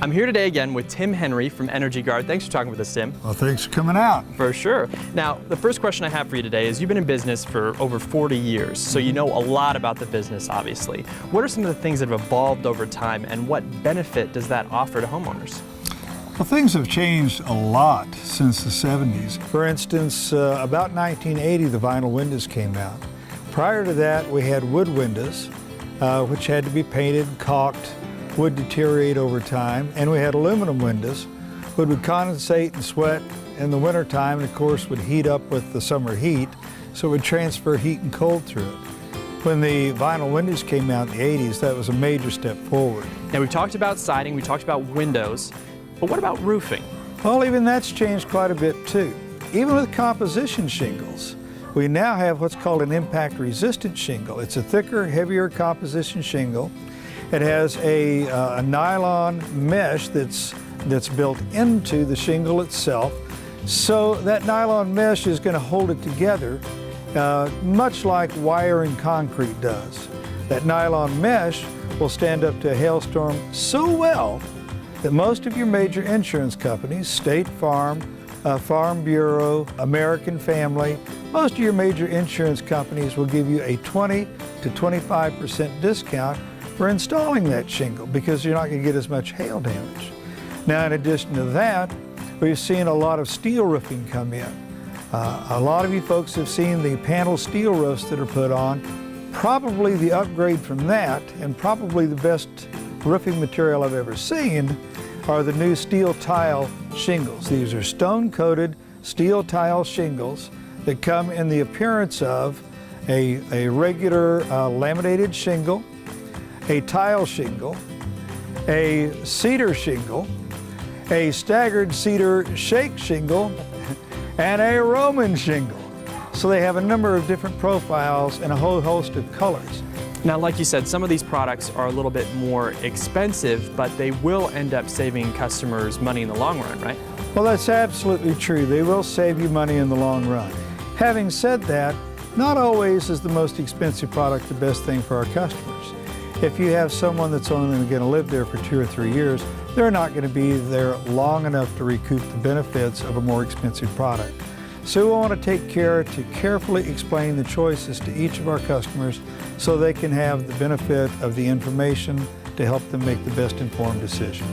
I'm here today again with Tim Henry from Energy Guard. Thanks for talking with us, Tim. Well, thanks for coming out. For sure. Now, the first question I have for you today is you've been in business for over 40 years, so you know a lot about the business, obviously. What are some of the things that have evolved over time, and what benefit does that offer to homeowners? Well, things have changed a lot since the 70s. For instance, about 1980, the vinyl windows came out. Prior to that, we had wood windows, which had to be painted, caulked, would deteriorate over time, and we had aluminum windows, which would condensate and sweat in the wintertime, and of course would heat up with the summer heat, so it would transfer heat and cold through it. When the vinyl windows came out in the 80s, that was a major step forward. Now, we've talked about siding, we talked about windows, but what about roofing? Well, even that's changed quite a bit too. Even with composition shingles, we now have what's called an impact-resistant shingle. It's a thicker, heavier composition shingle. It has a nylon mesh that's built into the shingle itself. So that nylon mesh is going to hold it together, much like wire and concrete does. That nylon mesh will stand up to a hailstorm so well that most of your major insurance companies, State Farm, Farm Bureau, American Family, most of your major insurance companies will give you a 20 to 25% discount for installing that shingle because you're not going to get as much hail damage. Now, in addition to that, we've seen a lot of steel roofing come in. A lot of you folks have seen the panel steel roofs that are put on. Probably the upgrade from that, and probably the best roofing material I've ever seen, are the new steel tile shingles. These are stone-coated steel tile shingles that come in the appearance of a regular laminated shingle, a tile shingle, a cedar shingle, a staggered cedar shake shingle, and a Roman shingle. So they have a number of different profiles and a whole host of colors. Now, like you said, some of these products are a little bit more expensive, but they will end up saving customers money in the long run, right? Well, that's absolutely true. They will save you money in the long run. Having said that, not always is the most expensive product the best thing for our customers. If you have someone that's only going to live there for 2 or 3 years, they're not going to be there long enough to recoup the benefits of a more expensive product. So we want to take care to carefully explain the choices to each of our customers so they can have the benefit of the information to help them make the best informed decision.